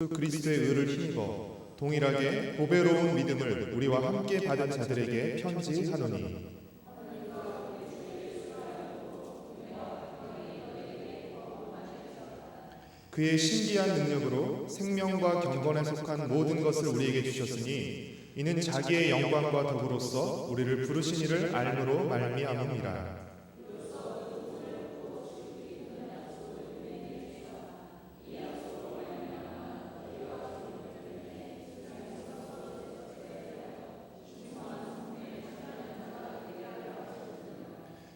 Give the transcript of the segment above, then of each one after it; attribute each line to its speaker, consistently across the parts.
Speaker 1: 그리스도의 의를 힘입어 동일하게 보배로운 믿음을 우리와 함께 받은 자들에게 편지하노니 그의 신비한 능력으로 생명과 경건에 속한 모든 것을 우리에게 주셨으니 이는 자기의 영광과 덕으로서 우리를 부르신 이를 알므로 말미암음이라.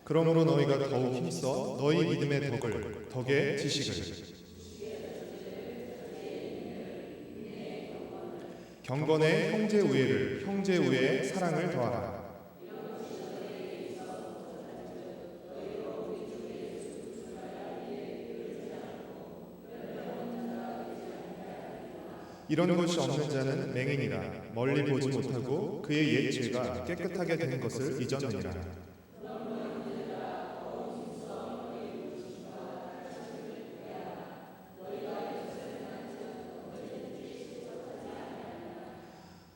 Speaker 1: 그러므로 너희가 더욱 힘써 너희 믿음의 덕을 덕의 지식을 경건의 형제 우애를 형제 우애의 사랑을 더하라. 이런 것이 없는 자는 맹인이라 멀리 보지 못하고 그의 옛 죄가 깨끗하게 된 것을 잊었느니라.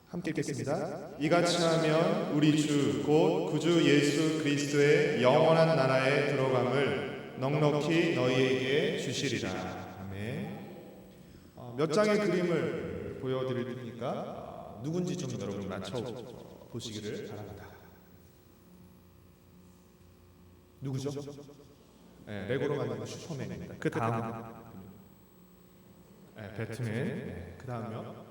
Speaker 1: 함께 읽겠습니다. 이같이 하면 우리 주 곧 구주 예수 그리스도의 영원한 나라에 들어감을 넉넉히 너희에게 주시리라. 아멘. 몇 장의 그림을 보여드릴 테니까 누군지 좀 여러분 맞춰 보시기를 바랍니다. 누구죠? 네, 레고로 만든 슈퍼맨입니다. 그 다음 배트맨. 네, 그 다음요.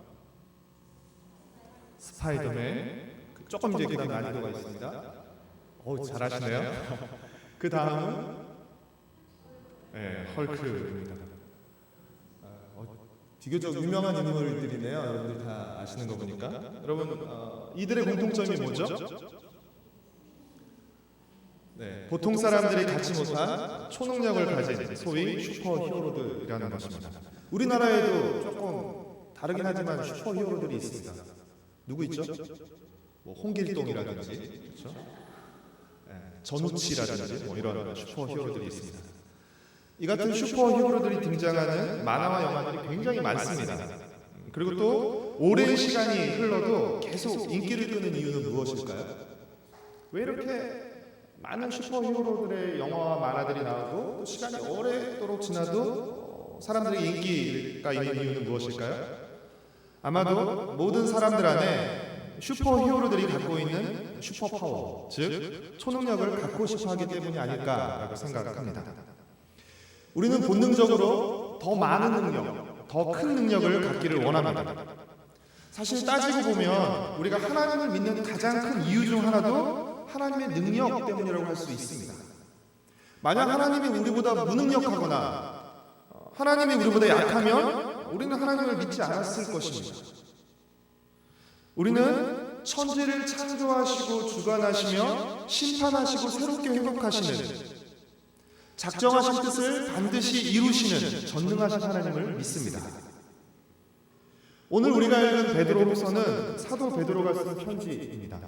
Speaker 1: 스파이더맨. 조금 이제 그다음 난이도가 있습니다. 잘하시네요. 그 다음은 헐크입니다.
Speaker 2: 비교적 유명한 인물들이네요. 여러분들 다 아시는 거 보니까.
Speaker 1: 여러분 이들의 공통점이 뭐죠? 보통 사람들이 갖지 못한 초능력을 가진 소위 슈퍼히어로들이라는 것입니다. 우리나라에도 조금 다르긴 하지만 슈퍼히어로들이 있습니다. 누구 있죠? 홍길동이라든지, 그렇죠? 전우치라든지 이런 슈퍼히어로들이 있습니다. 이 같은 슈퍼히어로들이 등장하는 만화와 영화들이 굉장히 많습니다. 그리고 또 오랜 시간이 흘러도 계속 인기를 끄는 이유는 무엇일까요? 왜 이렇게 많은 슈퍼히어로들의 영화와 만화들이 나오고 또 시간이 오래도록 지나도 사람들에게 인기가 있는 이유는 무엇일까요? 아마도 모든 사람들 안에 슈퍼히어로들이 갖고 있는 슈퍼파워, 즉 초능력을 갖고 싶어하기 때문이 아닐까라고 생각합니다. 우리는 본능적으로 더 많은 능력, 더 큰 능력을 갖기를 원합니다. 사실 따지고 보면 우리가 하나님을 믿는 가장 큰 이유 중 하나도 하나님의 능력 때문이라고 할 수 있습니다. 만약 하나님이 우리보다 무능력하거나 하나님이 우리보다 약하면 우리는 하나님을 믿지 않았을 것입니다. 우리는 천지를 창조하시고 주관하시며 심판하시고 새롭게 회복하시는 작정하신 뜻을 반드시 이루시는 전능하신 하나님을 믿습니다. 오늘 우리가 읽은 베드로후서는 사도 베드로가 쓴 편지입니다.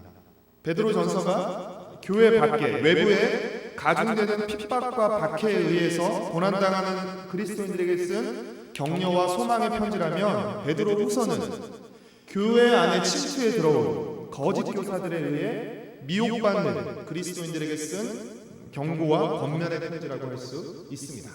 Speaker 1: 베드로전서가 교회 밖에 외부에 가중되는 핍박과 박해에 의해서 고난당하는 그리스도인들에게 쓴 격려와 소망의 편지라면 베드로후서는 교회 안에 침투해 들어온 거짓 교사들에 의해 미혹받는 그리스도인들에게 쓴 경고와 권면의 편지라고 할 수 있습니다.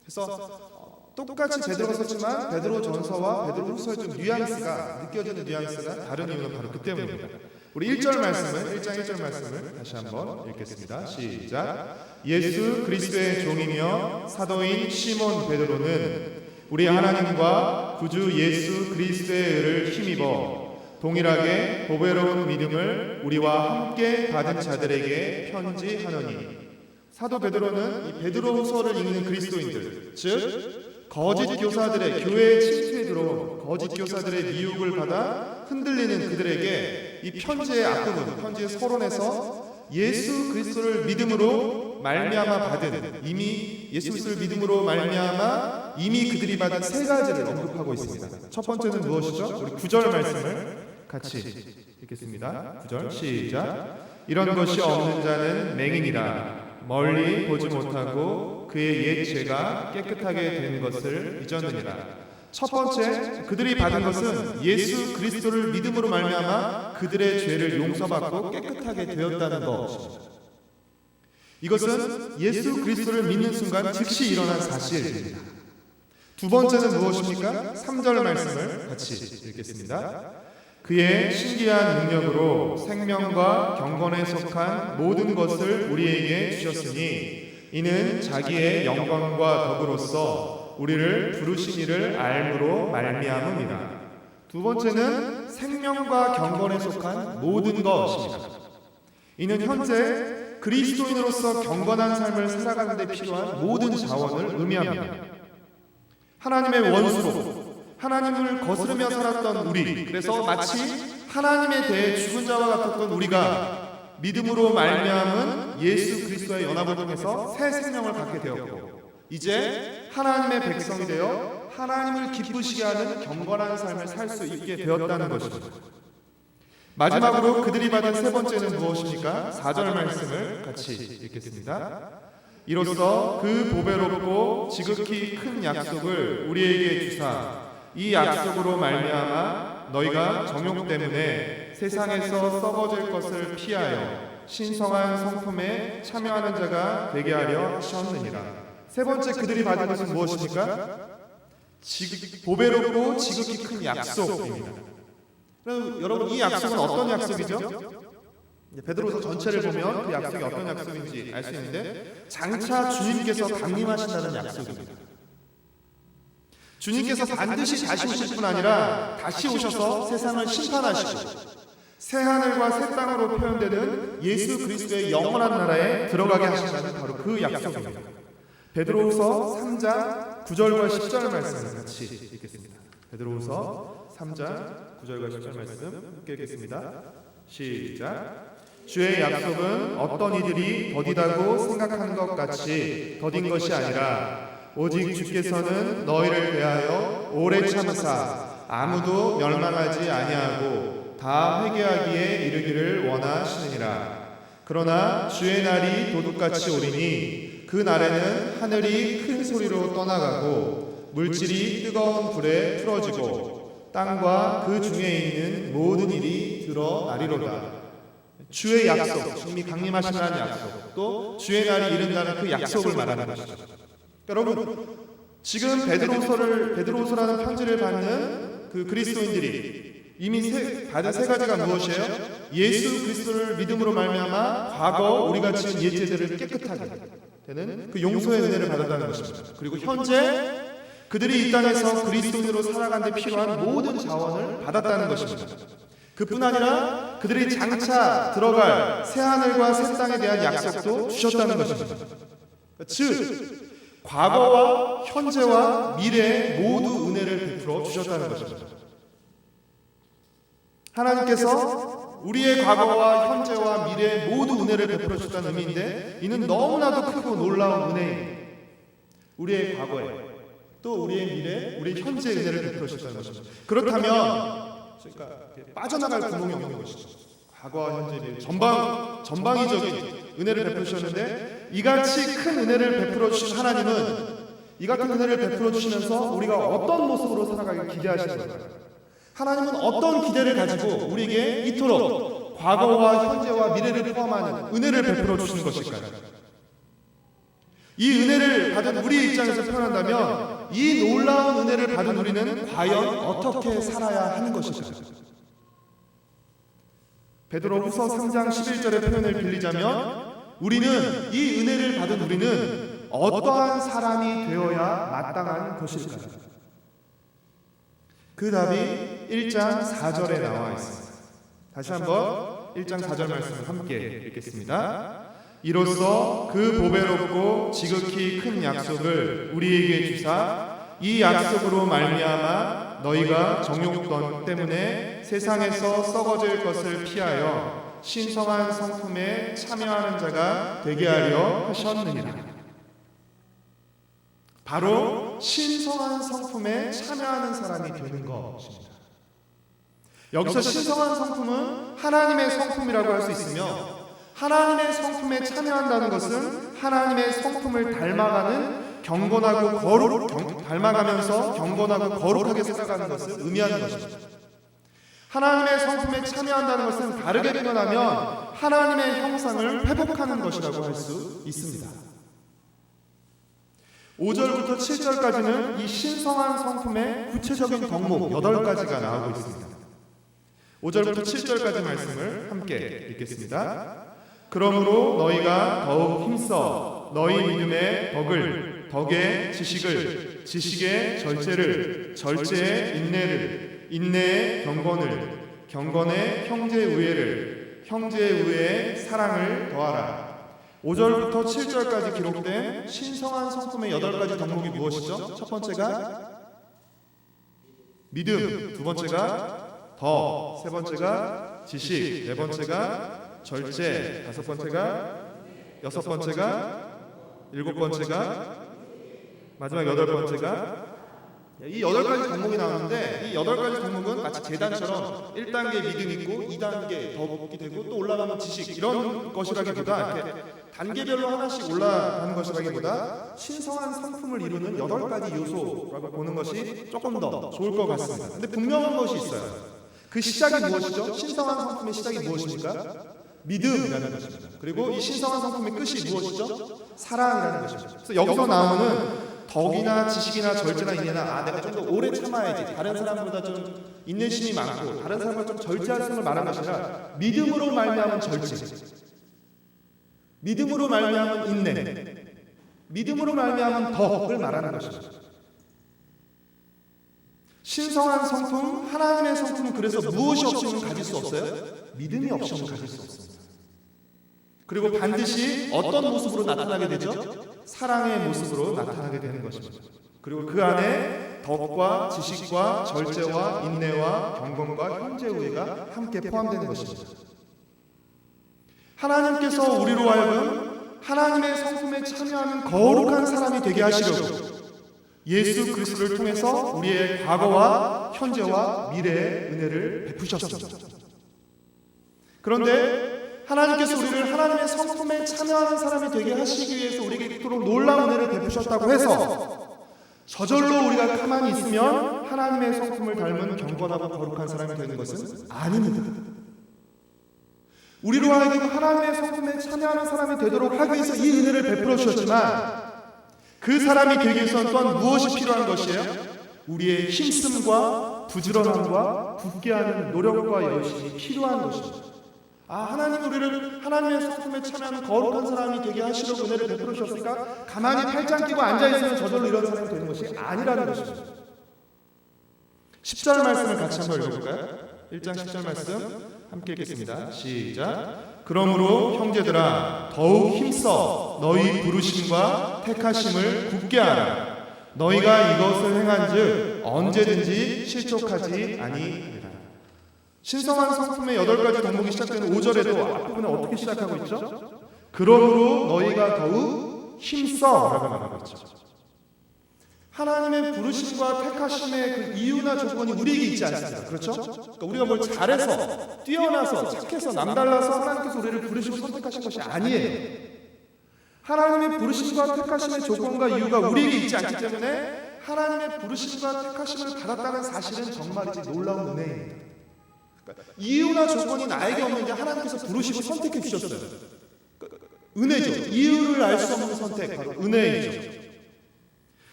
Speaker 1: 그래서 똑같이 베드로가 썼지만 베드로전서와 베드로후서의 좀 뉘앙스가 느껴지는 뉘앙스가 다른 이유는 바로 그 때문입니다. 우리 1장 1절 말씀을 다시 한번 읽겠습니다. 시작. 예수 그리스도의 종이며 사도인 시몬 베드로는 우리 하나님과 구주 예수 그리스도의 의를 힘입어 동일하게 보배로운 믿음을 우리와 함께 받은 자들에게 편지하노니. 사도 베드로는 이 베드로후서를 읽는 그리스도인들, 즉 거짓 교사들의 교회에 침투해 들어온 거짓 교사들의 미혹을 받아 흔들리는 그들에게 이 편지의 앞부분, 편지의 서론에서 예수 그리스도를 믿음으로 말미암아 받은 예수 그리스도를 믿음으로 말미암아 이미 그들이 받은 세 가지를 언급하고 있습니다. 첫 번째는 무엇이죠? 우리 9절 말씀을 같이 읽겠습니다. 9절 시작. 이런 것이 없는 자는 맹인이라 멀리 보지 못하고 그의 옛 죄가 깨끗하게 된 것을 잊었느니라. 첫 번째, 그들이 받은 것은 예수 그리스도를 믿음으로 말미암아 그들의 죄를 용서받고 깨끗하게 되었다는 것입니다. 이것은 예수 그리스도를 믿는 순간 즉시 일어난 사실입니다. 두 번째는 무엇입니까? 3절 말씀을 같이 읽겠습니다. 그의 신기한 능력으로 생명과 경건에 속한 모든 것을 우리에게 주셨으니 이는 자기의 영광과 덕으로서 우리를 부르신 이를 알므로 말미암음이라. 두 번째는 생명과 경건에 속한 모든 것입니다. 이는 현재 그리스도인으로서 경건한 삶을 살아가는 데 필요한 모든 자원을 의미합니다. 하나님의 원수로 하나님을 거스르며 살았던 우리, 그래서 마치 하나님에 대해 죽은 자와 같았던 우리가 믿음으로 말미암은 예수 그리스도의 연합을 통해서 새 생명을 갖게 되었고, 이제 하나님의 백성이 되어 하나님을 기쁘시게 하는 경건한 삶을 살 수 있게 되었다는 것입니다. 마지막으로 그들이 받은 세 번째는 무엇입니까? 4절 말씀을 같이 읽겠습니다. 이로써 그 보배롭고 지극히 큰 약속을 우리에게 주사 이 약속으로 말미암아 너희가 정욕 때문에 세상에서 썩어질 것을 피하여 신성한 성품에 참여하는 자가 되게 하려 하셨느니라. 세 번째 그들이 받은 것은 무엇입니까? 보배롭고 지극히 큰 약속입니다. 여러분, 이 약속은 어떤 약속이죠? 베드로서 전체를 보면 그 약속이 어떤 약속인지 알 수 있는데, 장차 주님께서 강림하신다는 약속입니다. 주님께서 반드시 다시 오실 뿐 아니라 다시 오셔서 세상을 심판하시고 새하늘과 새 땅으로 표현되는 예수 그리스도의 영원한 나라에 들어가게 하신다는 바로 그 약속입니다. 베드로후서 3장 9절과 10절 말씀을 같이 읽겠습니다. 베드로후서 3장 9절과 10절 말씀 함께 읽겠습니다. 시작. 주의 약속은 어떤 이들이 더디다고 생각하는 것 같이 더딘 것이 아니라 오직 주께서는 너희를 대하여 오래 참으사 아무도 멸망하지 아니하고 다 회개하기에 이르기를 원하시느니라. 그러나 주의 날이 도둑같이 오리니 그 날에는 하늘이 큰 소리로 떠나가고 물질이 뜨거운 불에 풀어지고 땅과 그 중에 있는 모든 일이 드러나리로다. 주의 약속, 주님이 강림하신다는 약속, 또 주의 날이 이른다는 그 약속을 말하는 것이죠. 여러분, 지금 베드로후서라는 편지를 받는 그 그리스도인들이 이미 받은 세 가지가 무엇이에요? 예수 그리스도를 믿음으로 말미암아 과거 우리가 지은 옛죄들을 깨끗하게 되는 그 용서의 은혜를 받았다는 것입니다. 그리고 현재 그들이 이 땅에서 그리스도인으로 살아가는 데 필요한 모든 자원을 받았다는 것입니다. 그뿐 아니라 그들이 장차 들어갈 새하늘과 새 땅에 대한 약속도 주셨다는 것입니다. 즉 과거와 현재와 미래에 모두 은혜를 베풀어 주셨다는 것입니다. 하나님께서 우리의 과거와 현재와 미래에 모두 은혜를 베풀어 주셨다는 의미인데, 이는 너무나도 크고 놀라운 은혜입니다. 우리의 과거에 또 우리의 미래에 우리의 현재의 은혜를 베풀어 주셨다는 것입니다. 그렇다면 빠져나갈 구멍이 없는 것이죠. 과거와 현재의 전방위적인 은혜를 베풀어 주셨는데, 이같이 큰 은혜를 베풀어 주신 하나님은 이 같은 은혜를 베풀어 주시면서 우리가 어떤 모습으로 살아가길 기대하시는 걸까요? 하나님은 어떤 기대를 가지고 우리에게 이토록 과거와 현재와 미래를 포함하는 은혜를 베풀어 주시는 것일까요? 이 은혜를 받은 우리의 입장에서 표현한다면 이 놀라운 은혜를 받은 우리는 과연 어떻게 살아야 하는 것일까요? 베드로후서 3장 11절의 표현을 빌리자면, 우리는 이 은혜를 받은 우리는 어떠한 사람이 되어야 마땅한 것일까요? 그 답이 1장 4절에 나와 있습니다. 다시 한번 1장 4절 말씀을 함께 읽겠습니다. 이로써 그 보배롭고 지극히 큰 약속을 우리에게 주사 이 약속으로 말미암아 너희가 정욕 때문에 세상에서 썩어질 것을 피하여 신성한 성품에 참여하는 자가 되게 하려 하셨느니라. 바로 신성한 성품에 참여하는 사람이 되는 것입니다. 여기서 신성한 성품은 하나님의 성품이라고 할 수 있으며, 하나님의 성품에 참여한다는 것은 하나님의 성품을 닮아가는 경건하고 닮아가면서 경건하고 거룩하게 살아가는 것을 의미하는 것입니다. 하나님의 성품에 참여한다는 것은 다르게 표현하면 하나님의 형상을 회복하는 것이라고 할 수 있습니다. 5절부터 7절까지는 이 신성한 성품의 구체적인 덕목 8가지가 나오고 있습니다. 5절부터 7절까지 말씀을 함께 읽겠습니다. 그러므로 너희가 더욱 힘써 너희 믿음의 덕을, 덕의 지식을, 지식의 절제를, 절제의 인내를, 인내의 경건을, 경건의 형제의회를, 형제의회의 사랑을 더하라. 5절부터 7절까지 기록된 신성한 성품의 8가지 덕목이 무엇이죠? 첫 번째가 믿음, 두 번째가 덕, 세 번째가 지식, 네 번째가 절제, 다섯 번째가 여섯 번째가 일곱 번째가 마지막 여덟 번째가 이 8가지 덕목이 나오는데 이 8가지 덕목은 마치 계단처럼 1단계 믿음 있고 2단계 덕이 되고 또 올라가면 지식 이런 것이라기보다 이렇게 단계별로 하나씩 올라가는 것이라기보다 신성한 성품을 이루는 8가지 요소라고 보는 것이 조금 더 좋을 것 같습니다. 근데 분명한 것이 있어요. 그 시작이 무엇이죠? 신성한 성품의 시작이 무엇입니까? 믿음이라는 것입니다. 그리고 이 신성한 성품의 끝이 무엇이죠? 사랑이라는 것입니다. 그래서 여기서 나오는 덕이나 지식이나 절제나 인내나 내가 좀 더 오래 참아야지 다른 사람보다 좀 인내심이 많고 다른 사람보다 좀 절제할 수 있는 말하는 것이 아니라 믿음으로 말미암은 절제, 믿음으로 말미암은 인내, 믿음으로 말미암은 덕을 말하는 것입니다. 신성한 성품, 하나님의 성품은 그래서 무엇이 없이는 가질 수 없어요? 믿음이 없이는 가질 수 없습니다. 그리고 반드시 어떤 모습으로 나타나게 되죠? 사랑의 모습으로 나타나게 되는 것입니다. 그리고 그 안에 덕과 지식과 절제와 인내와 경건과 형제의회가 함께 포함되는 것입니다. 하나님께서 우리로 하여금 하나님의 성품에 참여하는 거룩한 사람이 되게 하시려고 예수 그리스도를 통해서 우리의 과거와 현재와 미래의 은혜를 베푸셨습니다. 그런데 하나님께서 우리를 하나님의 성품에 참여하는 사람이 되게 하시기 위해서 우리에게 이토록 놀라운 은혜를 베푸셨다고 해서 저절로 우리가 가만히 있으면 하나님의 성품을 닮은 경건하고 거룩한 사람이 되는 것은 아닙니다. 우리로 하여금 하나님의 성품에 참여하는 사람이 되도록 하기 위해서 이 은혜를 베풀어 주셨지만 그 사람이 되기 위해서는 또한 무엇이 필요한 것이에요? 우리의 힘씀과 부지런함과 굳게 하는 노력과 열심이 필요한 것입니다. 하나님 우리를 하나님의 성품에 참여하는 거룩한 사람이 되게 하시려고 은혜를 베풀어 주셨으니까 가만히 팔짱 끼고 앉아있으면 저절로 이런 사람이 되는 것이 아니라는 것입니다. 10절 말씀을 같이 한번 읽어볼까요? 1장 10절 말씀 함께 읽겠습니다. 시작. 그러므로 형제들아 더욱 힘써 너희 부르심과 택하심을 굳게 하라. 너희가 이것을 행한즉 언제든지 실족하지 아니하리라. 신성한 성품의 8가지 덕목이 시작되는 5절에도 앞부분에 어떻게 시작하고 있죠? 그러므로 너희가 더욱 힘써 라고 말하고 있죠. 하나님의 부르심과 택하심의 그 이유나 조건이 우리에게 있지 않습니다. 그렇죠? 그러니까 우리가 뭘 잘해서 뛰어나서 착해서 남달라서 하나님께서 우리를 부르시고 선택하신 것이 아니에요. 하나님의 부르심과 택하심의 조건과 이유가 우리에게 있지 않기 때문에 하나님의 부르심과 택하심을 받았다는 사실은 정말이지 놀라운 은혜입니다. 그러니까 이유나 조건이 나에게 없는데 하나님께서 부르시고 선택해 주셨어요. 은혜죠. 이유를 알 수 없는 선택, 바로 은혜이죠.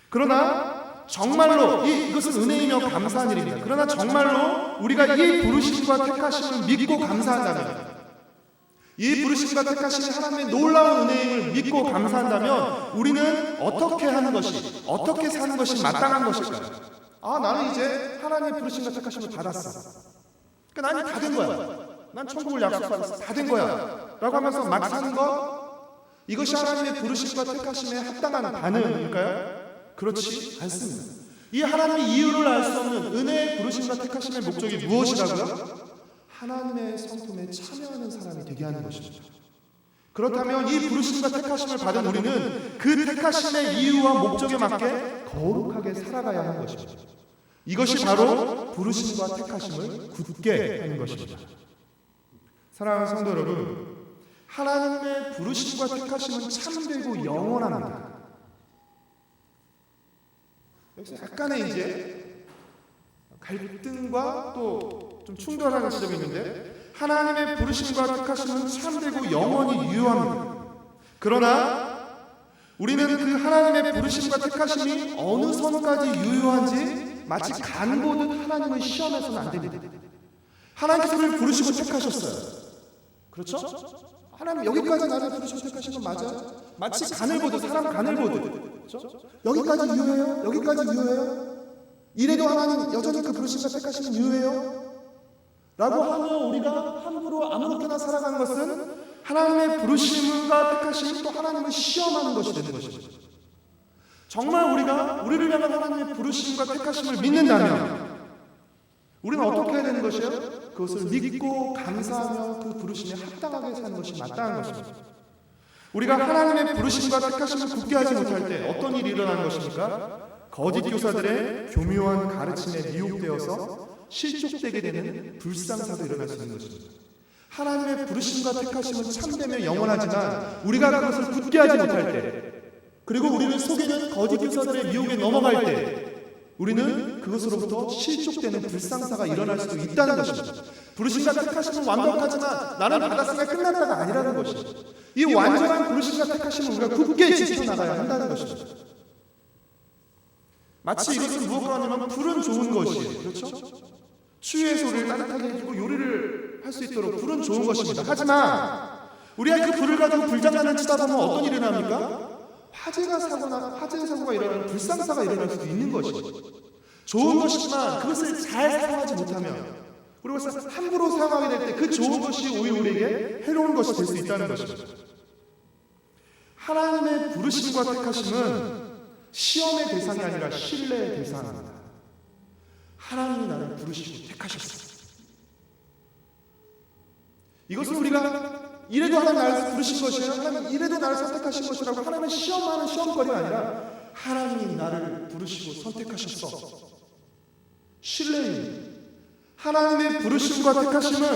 Speaker 1: 그러나 정말로 이것은 은혜이며 감사한 일입니다. 그러나 정말로 우리가 이 부르심과 택하심을 믿고 감사한다면, 이 부르심과 택하심이 하나님의 놀라운 은혜임을 믿고 감사한다면 우리는 어떻게 하는 것이, 어떻게 사는 것이 마땅한 것일까요? 나는 이제 하나님의 부르심과 택하심을 받았어. 그러니까 나는 다 된 거야. 난 천국을 약속받았어. 다 된 거야. 라고 하면서 막 사는 것, 이것이 하나님의 부르심과 택하심에 합당한 반응일까요? 그렇지 않습니다. 이 하나님의 이유를 알 수 없는 은혜의 부르심과 택하심의 목적이 무엇이라고요? 하나님의 성품에 참여하는 사람이 되게 하는 것입니다. 그렇다면 이 부르심과 택하심을 받은 우리는 그 택하심의 이유와 목적에 맞게 거룩하게 살아가야 하는 것입니다. 이것이 바로 부르심과 택하심을 굳게 하는 것입니다. 사랑하는 성도 여러분, 하나님의 부르심과 택하심은 참되고 영원합니다. 여기서 약간의 이제 갈등과 또 좀 충돌하는 지점이 있는데, 하나님의 부르심과 택하심은 참되고 영원히 유효합니다. 그러나 우리는 그 하나님의 부르심과 택하심이 어느 선까지 유효한지 마치 간 보듯 하나님을 시험해서는 안 됩니다. 하나님께서 우리를 부르시고 택하셨어요. 그렇죠? 하나님 여기까지 나를 부르시고 택하신 건 맞아요. 마치 간을 보듯, 사람 간을 보듯. 그렇죠? 여기까지 유효해요? 여기까지 유효해요? 이래도 하나님 여전히 그 부르심과 택하심은 유효해요? 라고 하며 우리가 함부로 아무렇게나 살아가는 것은 하나님의 부르심과 택하심은 또 하나님을 시험하는 것이 되는 것입니다. 정말 우리가 우리를 향한 하나님의 부르심과 택하심을 믿는다면 우리는 어떻게 해야 되는 것이에요? 그것을 믿고 감사하며 그 부르심에 합당하게 사는 것이 마땅한 것입니다. 우리가 하나님의 부르심과 택하심을 굳게 하지 못할 때 어떤 일이 일어나는 것입니까? 거짓 교사들의 교묘한 가르침에 미혹되어서 실족되게 되는 불상사도 일어날 수 있는 것입니다. 하나님의 부르심과 택하심은 참되며 영원하지만 우리가 그것을 굳게 하지 못할 때, 그리고 우리를 속이는 거짓 교사들의 미혹에 넘어갈 때 우리는 그것으로부터 실족되는 불상사가 일어날 수도 있다는 것입니다. 부르심과 택하심은 완벽하지만 나는 받았으니까 끝났다가 아니라는 것입니다. 이 완전한 부르심과 택하심을 우리가 굳게 지켜나가야 한다는 것입니다. 마치 이것은 무엇과 하냐면 불은 좋은 것이에요. 그렇죠? 추위에서 우리를 따뜻하게 해주고 요리를 할 수 있도록 불은 좋은 것입니다. 하지만 우리가 그 불을 가지고 불장난을 치다 보면 어떤 일이 일어납니까? 화재 사고가 일어나는 불상사가 일어날 수도 있는 것이죠. 좋은 것이지만 그것을 잘 사용하지 못하면, 그리고 함부로 사용하게 될 때 그 좋은 것이 오히려 우리에게 해로운 것이 될 수 있다는 것입니다. 하나님의 부르심과 택하심은 시험의 대상이 아니라 신뢰의 대상입니다. 하나님이 나를 부르시고 택하셨습니다. 이것은 우리가 이래도 하나님 나를 부르신 것이에요, 하나님 이래도 나를 선택하신 것이라고 하나님을 시험하는 시험거리가 아니라 하나님이 나를 부르시고 선택하셨어. 신뢰입니다. 하나님의 부르심과 택하심은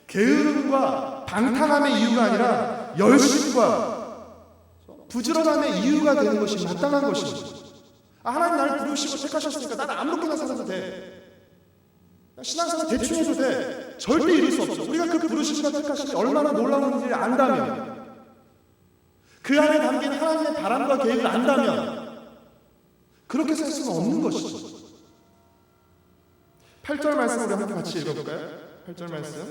Speaker 1: 게으름과 방탕함의 이유가 아니라 열심과 부지런함의 이유가 되는 것이 마땅한 것입니다. 하나님 나를 부르시고 택하셨으니까 나는 아무렇게나 살아도 돼, 신앙생활 대충 해도 돼, 절대 이룰 수 없어. 우리가 그 부르심과 택하심이 얼마나 놀라운지를 안다면, 그 안에 담긴 하나님의 바람과 계획을 안다면 그렇게 살 수는 없는 것이죠. 8절 말씀 우리 함께 같이 읽어볼까요? 8절 말씀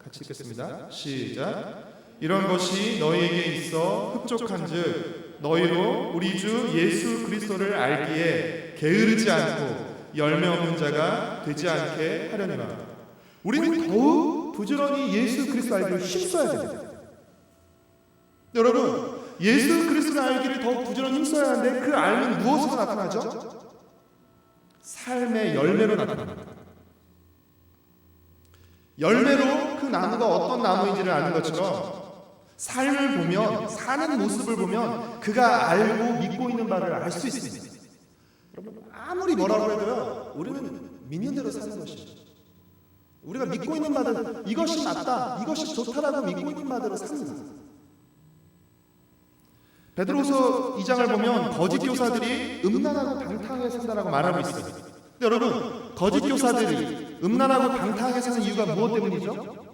Speaker 1: 같이 읽겠습니다. 시작. 이런 것이 너희에게 있어 흡족한즉 너희로 우리 주 예수 그리스도를 알기에 게으르지 않고 열매 없는 자가 되지 않게 하려니와. 우리는 더욱 부지런히 예수 그리스도 알기를 힘써야 됩니다. 여러분, 예수 그리스도를 알기를 더욱 부지런히 힘써야 하는데 그 알면 무엇으로 나타나죠? 삶의 열매로 나타납니다. 열매로 그 나무가 어떤 나무인지를 아는 것처럼 삶을 보면, 사는 모습을 보면 그가 알고 믿고 있는 바를 알 수 있습니다. 여러분, 아무리 뭐라고 해도요, 우리는 믿는 대로 사는 것이죠. 우리가 믿고 있는 바들, 이것이 맞다, 이것이 좋다라고 믿고 있는 바대로 삽니다. 베드로서 2장을 보면 거짓 교사들이 음란하고 방탕하게 산다라고 말하고 있어요. 근데 여러분, 거짓 교사들이 음란하고 방탕하게 사는 이유가 무엇 때문이죠?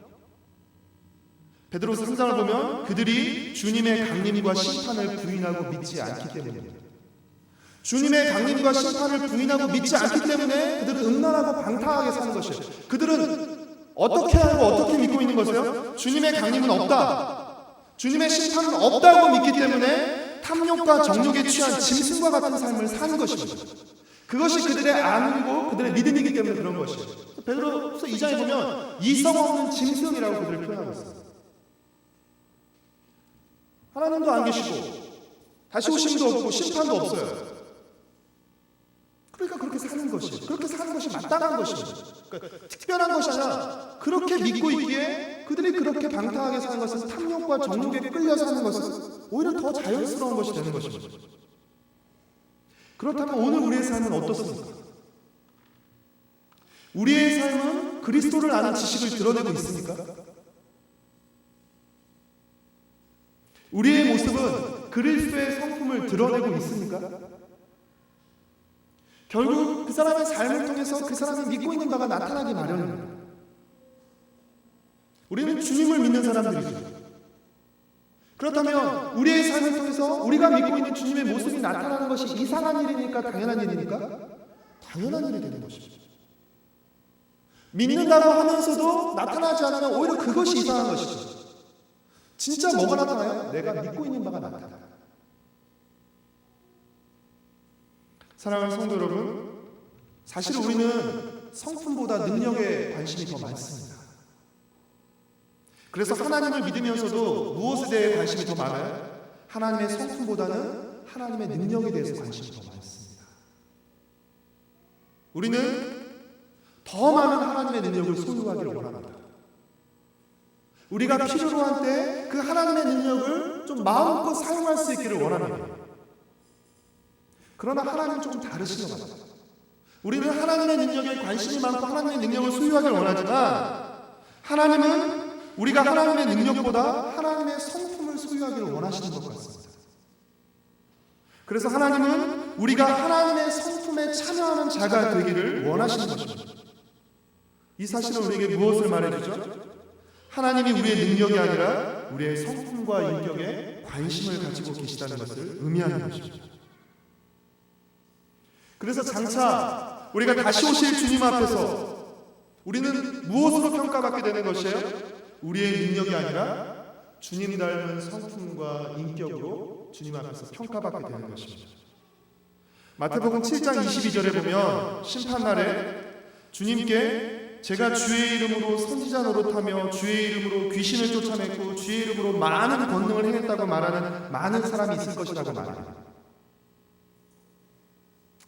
Speaker 1: 베드로서 3장을 보면 그들이 주님의 강림과 심판을 부인하고 믿지 않기 때문입니다. 주님의 강림과 심판을 부인하고 믿지 않기 때문에 그들은 음란하고 방탕하게 사는 것이에요. 그들은 어떻게 알고 어떻게 믿고 있는 것이에요? 주님의 강림은 없다, 주님의 심판은 없다고 믿기 때문에 탐욕과 정욕에 취한 짐승과 같은 삶을 사는 것입니다. 그것이 그들의 안이고 그들의 믿음이기 때문에 그런 것이에요. 베드로서 2장에 보면 이성 없는 짐승이라고 그들을 표현하고 있어요. 하나님도 안 계시고 다시 오심도 없고 심판도 없어요. 그러니까 그렇게 사는 것이, 그렇게 사는 것이 마땅한 것입니다. 그러니까 특별한 것이 아니라 그렇게 믿고 있기에 그들이 그렇게 방탕하게 사는 것은, 탐욕과 정욕에 끌려 사는 것은 오히려 더 자연스러운 것이 되는 것입니다. 그렇다면 오늘 우리의 삶은 어떻습니까? 우리의 삶은 그리스도를 아는 지식을 드러내고 있습니까? 우리의 모습은 그리스도의 성품을 드러내고 있습니까? 결국 그 사람의 삶을 통해서 그 사람이 믿고 있는 바가 나타나기 마련입니다. 우리는 주님을 믿는 사람들이죠. 그렇다면 우리의 삶을 통해서 우리가 믿고 있는 주님의 모습이 나타나는 것이 이상한 일이니까 당연한 일입니까? 당연한 일이 되는 것입니다. 믿는다고 하면서도 나타나지 않으면 오히려 그것이 이상한 것이죠. 진짜 뭐가 나타나요? 내가 믿고 있는 바가 나타나요. 사랑하는 성도 여러분, 사실 우리는 성품보다 능력에 관심이 더 많습니다. 그래서 하나님을 믿으면서도 무엇에 대해 관심이 더 많아요? 하나님의 성품보다는 하나님의 능력에 대해서 관심이 더 많습니다. 우리는 더 많은 하나님의 능력을 소유하기를 원합니다. 우리가 필요로 할 때 그 하나님의 능력을 좀 마음껏 사용할 수 있기를 원합니다. 그러나 하나님은 조금 다르신 것 같아요. 우리는 하나님의 능력에 관심이 많고 하나님의 능력을 소유하기를 원하지만 하나님은 우리가 하나님의 능력보다 하나님의 성품을 소유하기를 원하시는 것 같습니다. 그래서 하나님은 우리가 하나님의 성품에 참여하는 자가 되기를 원하시는 것입니다. 이 사실은 우리에게 무엇을 말해주죠? 하나님이 우리의 능력이 아니라 우리의 성품과 인격에 관심을 가지고 계시다는 것을 의미하는 것입니다. 그래서 장차 우리가 다시 오실 주님 앞에서 우리는 무엇으로 평가받게 되는 것이에요? 우리의 능력이 아니라 주님 닮은 성품과 인격으로 주님 앞에서 평가받게 되는 것입니다. 마태복음 7장 22절에 보면 심판날에 주님께 제가 주의 이름으로 선지자 노릇하며 주의 이름으로 귀신을 쫓아냈고 주의 이름으로 많은 권능을 행했다고 말하는 많은 사람이 있을 것이라고 말합니다.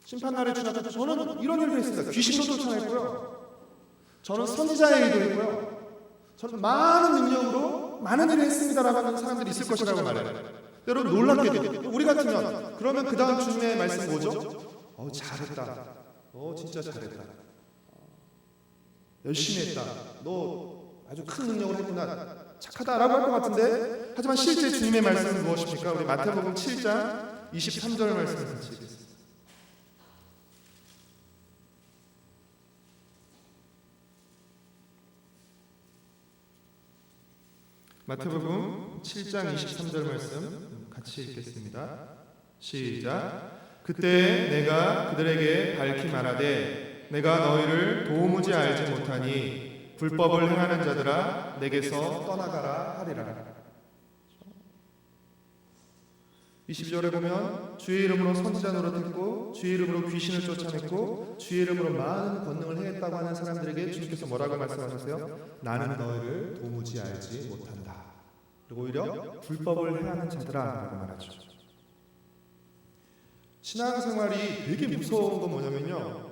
Speaker 1: 심판날에 주님 앞에서 저는 이런 일도 했습니다. 귀신도 쫓아냈고요. 저는 선지자의 일도 했고요. 저는 많은 능력으로 많은 일을 했습니다라고 하는 사람들이 있을 것이라고 말해요. 여러분 놀랍게도 우리 같으면 그러면 그 다음 주님의 말씀 뭐죠? 잘했다. 진짜 잘했다. 열심히 했다. 너 아주 큰 능력을 했구나. 착하다라고 할 것 같은데 하지만 실제 주님의 말씀은 무엇입니까? 우리 마태복음 7장 23절 말씀을 같이 읽겠습니다. 마태복음 7장 23절 말씀 같이 읽겠습니다. 시작. 그때 내가 그들에게 밝히 말하되 내가 너희를 도무지 알지 못하니 불법을 행하는 자들아 내게서 떠나가라 하리라. 22절에 보면 주의 이름으로 선지자 노릇했고 주의 이름으로 귀신을 쫓아냈고 주의 이름으로 많은 권능을 행했다고 하는 사람들에게 주님께서 뭐라고 말씀하셨어요? 나는 너희를 도무지 알지 못한다. 그리고 오히려 불법을 행하는 자들아 라고 말하죠. 신앙생활이 되게 무서운 건 뭐냐면요,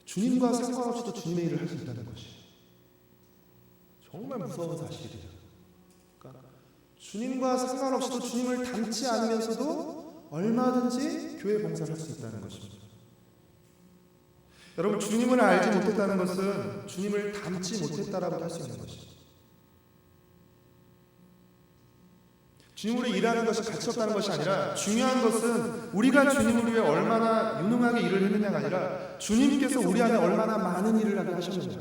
Speaker 1: 주님과 상관없이도 주님의 일을 할 수 있다는 것이 정말 무서운 사실이에요. 그러니까 주님과 상관없이도 주님을 닮지 않으면서도 얼마든지 교회 봉사를 할 수 있다는 것입니다. 여러분, 주님을 알지 못했다는 것은 주님을 닮지 못했다라고 할 수 있는 것입니다. 주님으로 일하는 것이 가치 없다는 것이 아니라 중요한 것은 우리가 주님을 위해 얼마나 유능하게 일을 했느냐가 아니라 주님께서 우리 안에 얼마나 많은 일을 하게 하셨느냐.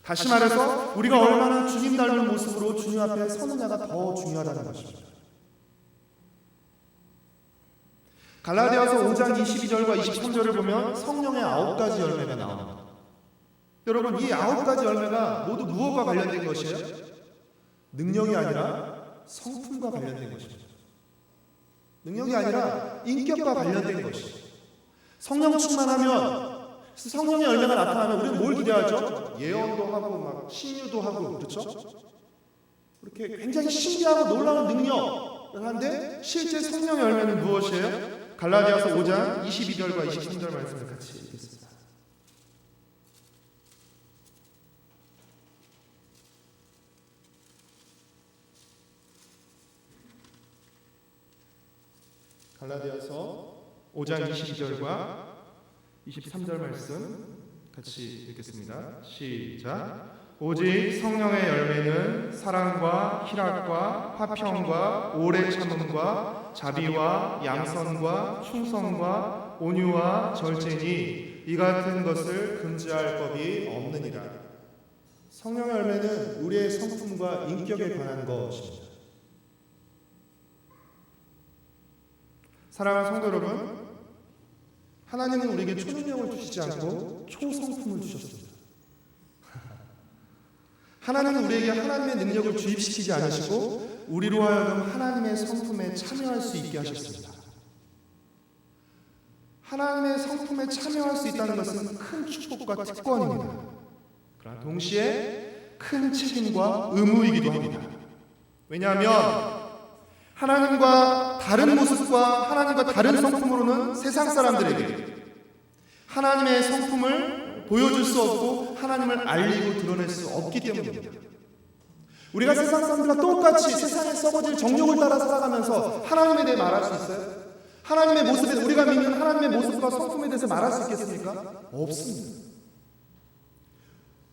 Speaker 1: 다시 말해서 우리가 얼마나 주님 닮은 모습으로 주님 앞에 서느냐가 더 중요하다는 것입니다. 갈라디아서 5장 22절과 23절을 보면 성령의 9가지 열매가 나옵니다. 여러분, 이 9가지 열매가 모두 무엇과 관련된 것이에요? 능력이 아니라 성품과 관련된 것입니다. 능력이 아니라 인격과 관련된 것이죠. 성령 충만하면, 성령의 열매가 나타나면 우리는 뭘 기대하죠? 예언도 하고 막 신유도 하고, 그렇죠? 이렇게 굉장히 신기하고 놀라운 능력을 하는데 실제 성령의 열매는 무엇이에요? 갈라디아서 5장 22절과 23절 말씀을 같이 읽겠습니다. 갈라디아서 5장 22절과 23절 말씀 같이 읽겠습니다. 시작. 오직 성령의 열매는 사랑과 희락과 화평과 오래 참음과 자비와 양선과 충성과 온유와 절제니 이 같은 것을 금지할 법이 없느니라. 성령의 열매는 우리의 성품과 인격에 관한 것입니다. 사랑하는 성도 여러분, 하나님은 우리에게 초능력을 주시지 않고 초성품을 주셨습니다. 하나님은 우리에게 하나님의 능력을 주입시키지 않으시고 우리로 하여금 하나님의 성품에 참여할 수 있게 하셨습니다. 하나님의 성품에 참여할 수 있다는 것은 큰 축복과 특권입니다. 그러나 동시에 큰 책임과 의무이기도 합니다. 왜냐하면 하나님과 다른 모습과 하나님과 다른 성품으로는 세상 사람들에게 하나님의 성품을 보여줄 수 없고 하나님을 알리고 드러낼 수 없기 때문입니다. 우리가 세상 사람들과 똑같이 세상에 썩어질 정욕을 따라 살아가면서 하나님에 대해 말할 수 있어요? 하나님의 모습에, 우리가 믿는 하나님의 모습과 성품에 대해서 말할 수 있겠습니까? 없습니다.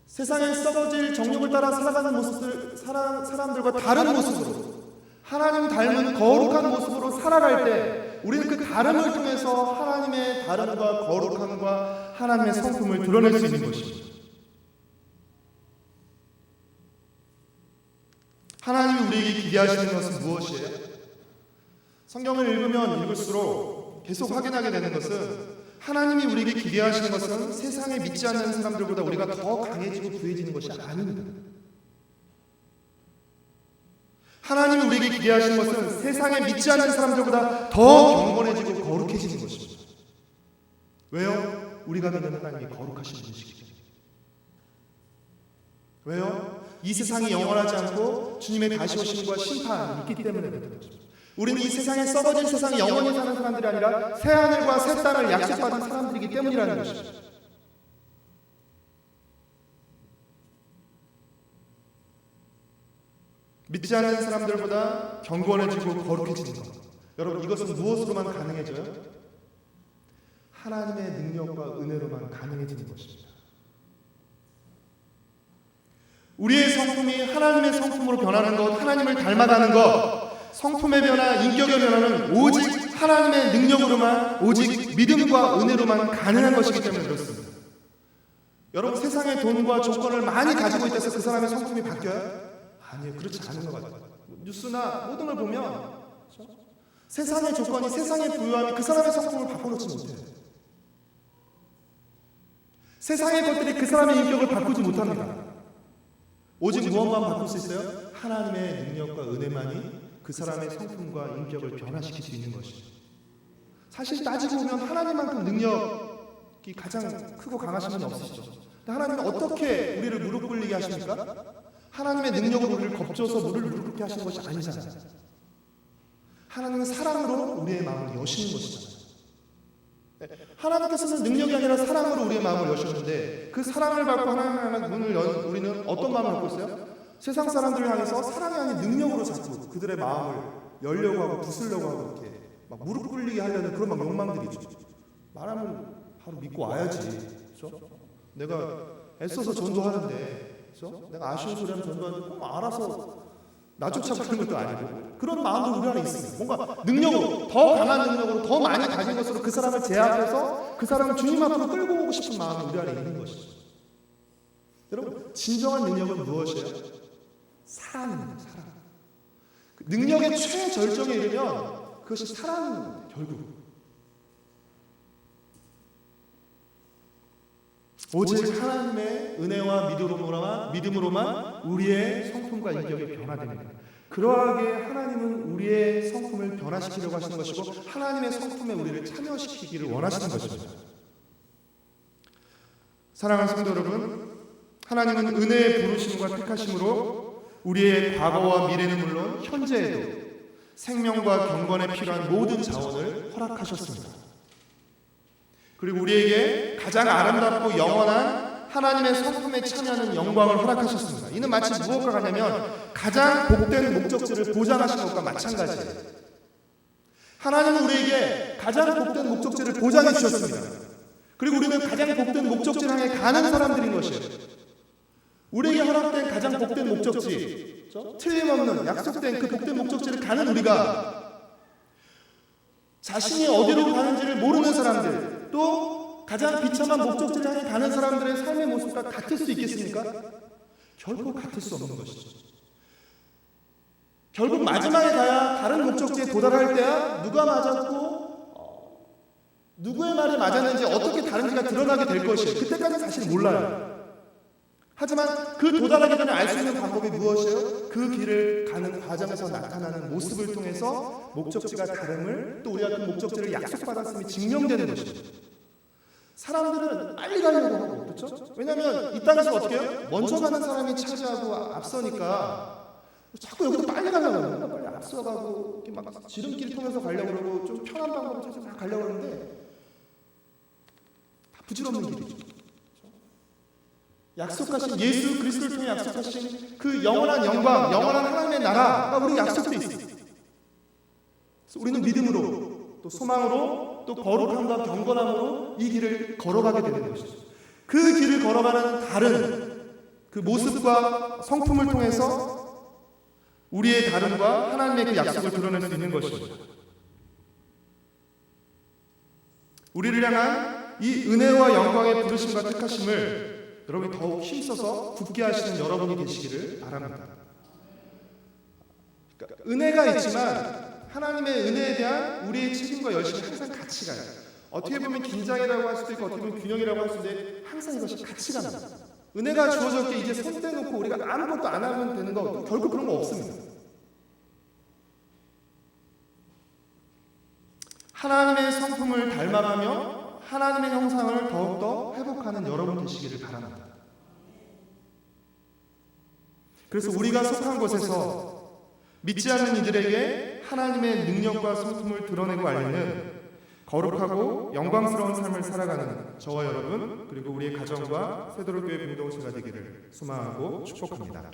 Speaker 1: 세상에 썩어질 정욕을 따라 살아가는 모습들, 사람들과 다른 모습으로 하나님 닮은 거룩한 모습으로 살아갈 때 우리는 그 다름을 통해서 하나님의 다름과 거룩함과 하나님의 성품을 드러낼 수 있는 것입니다. 하나님이 우리에게 기대하시는 것은 무엇이에요? 성경을 읽으면 읽을수록 계속 확인하게 되는 것은 하나님이 우리에게 기대하시는 것은 세상에 믿지 않는 사람들보다 우리가 더 강해지고 부해지는 것이 아닙니다. 하나님이 우리에게 기대하시는 것은 세상에 믿지 않는 사람들보다 더 경건해지고 거룩해지는 것입니다. 왜요? 우리가 믿는 하나님이 거룩하신 분이시기 때문에. 왜요? 이 세상이 영원하지 않고 주님의 다시 오심과 심판이 있기 때문에 그렇습니다. 우리는 이 세상에 썩어진 세상에 영원히 사는 사람들이 아니라 새 하늘과 새 땅을 약속받은 사람들이기 때문이라는 것입니다. 믿지 않는 사람들보다 경건해지고 거룩해지는 것. 여러분, 이것은 무엇으로만 가능해져요? 하나님의 능력과 은혜로만 가능해지는 것입니다. 우리의 성품이 하나님의 성품으로 변하는 것, 하나님을 닮아가는 것, 성품의 변화, 인격의 변화는 오직 하나님의 능력으로만, 오직 믿음과 은혜로만 가능한 것이기 때문에 그렇습니다. 여러분, 세상의 돈과 조건을 많이 가지고 있다고 해서 그 사람의 성품이 바뀌어요? 아니요, 그렇지 않은 것 같아요. 뉴스나 모든 걸 보면 세상의 조건이, 세상의 부유함이 그 사람의 성품을 바꿔놓지 못해요. 세상의 것들이 그 사람의 인격을 바꾸지 못합니다. 오직 무엇만 바꿀 수 있어요? 하나님의 능력과 은혜만이 그 사람의 성품과 인격을 변화시킬 수 있는 것이죠. 사실 따지고 보면 하나님만큼 능력이 가장 크고 강하신 분이 없으시죠. 근데 하나님은 어떻게 우리를 무릎 꿇리게 하십니까? 하나님의 능력으로 우리를 겁줘서 무릎 꿇게 하시는 것이 아니잖아요. 하나님은 사랑으로 우리의 마음을 여시는 것이잖아요. 하나님께서는 능력이 아니라 사랑으로 우리의 마음을 여셨는데 그 사랑을 받고 하나님의 문을 연 우리는 어떤 마음을 갖고 있어요? 세상 사람들을 향해서 사랑이 아닌 능력으로 자꾸 그들의 마음을 열려고 하고 부수려고 하고 이렇게 막 무릎 꿇리게 하려는 그런 막 욕망들이죠. 말하면 바로 믿고 와야지. 그렇죠? 내가 애써서 전도하는데, 그렇죠? 내가 아쉬운 소리 하면 전도하는데 꼭 알아서 나조차 그런 것도 아니고 그런 마음도 우리 안에 있습니다. 뭔가 능력으로, 더 강한 능력으로, 더 많이 가진 것으로 그 사람을 제압해서 그 사람을 주님 앞으로 끌고 오고 싶은 마음이 우리 안에 있는 것이죠. 여러분, 진정한 능력은 무엇이에요? 사랑입니다. 사랑. 능력의 최절정에 이르면 그것이 사랑입니다. 결국 오직 하나님의 은혜와 믿음으로만 우리의 성품과 인격이 변화됩니다. 그러하게 하나님은 우리의 성품을 변화시키려고 하시는 것이고 하나님의 성품에 우리를 참여시키기를 원하시는 것입니다. 사랑하는 성도 여러분, 하나님은 은혜의 부르심과 택하심으로 우리의 과거와 미래는 물론 현재에도 생명과 경건에 필요한 모든 자원을 허락하셨습니다. 그리고 우리에게 가장 아름답고 영원한 하나님의 성품에 참여하는 영광을 허락하셨습니다. 이는 마치 무엇과 같냐면 가장 복된 목적지를 보장하신 것과 마찬가지예요. 하나님은 우리에게 가장 복된 목적지를 보장해 주셨습니다. 그리고 우리는 가장 복된 목적지를 향해 가는 사람들인 것이에요. 우리에게 허락된 가장 복된 목적지, 틀림없는 약속된 그 복된 목적지를 가는 우리가 자신이 어디로 가는지를 모르는 사람들, 또 가장 비참한 목적지를 향해 가는 사람들의 삶의 모습과 같을 수 있겠습니까? 결코 같을 수 없는 것이죠. 결국 마지막에 가야 다른 목적지에 도달할 때야 누가 맞았고 누구의 말이 맞았는지 어떻게 다른지가 드러나게 될 것이에요. 그때까지는 사실 몰라요. 하지만 그 도달하기 전에 알 수 있는 방법이 무엇이에요? 그 길을 가는 과정에서 나타나는 모습을 통해서 목적지가 다름을, 또 우리가 그 목적지를 약속받았음이 증명되는 것이죠. 사람들은 빨리 가려고 하고, 그렇죠? 왜냐하면 이 땅에서 어떻게 해요? 먼저 가는 사람이 차지하고 앞서니까 자꾸 여기도 빨리 가려고 해요. 빨리 앞서가고 이렇게 막 지름길 통해서 가려고 그러고 좀 편한 방법을 찾아서 막 가려고 하는데 다 부질없는 길이죠. 약속하신 예수 그리스도를 통해 약속하신 그 영원한 영광, 영원한 하나님의 나라가 우리 약속돼 있어요. 그래서 우리는 믿음으로, 또 소망으로, 또 거룩함과 경건함으로 이 길을 걸어가게 되는 것이죠. 그 길을 걸어가는 다른 그 모습과 성품을 통해서 우리의 다름과 하나님의 그 약속을 드러낼 수 있는 것입니다. 우리를 향한 이 은혜와 영광의 부르심과 택하심을 여러분이 더욱 힘써서 굳게 하시는 여러분이 되시기를 바랍니다. 그러니까 은혜가 있지만 하나님의 은혜에 대한 우리의 책임과 열심이 항상 같이 가요. 어떻게 보면 긴장이라고 할 수도 있고 어떻게 보면 균형이라고 할 수도 있는데 항상 이것이 같이 갑니다. 은혜가 주어졌기에 이제 손 떼놓고 우리가 아무것도 안 하면 되는 거 결국 그런 거 없습니다. 하나님의 성품을 닮아가며 하나님의 형상을 더욱더 회복하는 여러분 되시기를 바랍니다. 그래서 우리가 속한 곳에서 믿지 않는 이들에게 하나님의 능력과 성품을 드러내고 알리는 거룩하고 영광스러운 삶을 살아가는 저와 여러분, 그리고 우리의 가정과 세도로교회 공동체가 되기를 소망하고 축복합니다.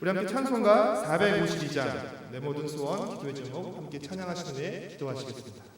Speaker 1: 우리 함께 찬송가 452장 내 모든 소원 기도의 제목 함께 찬양하시는 후에 기도하시겠습니다.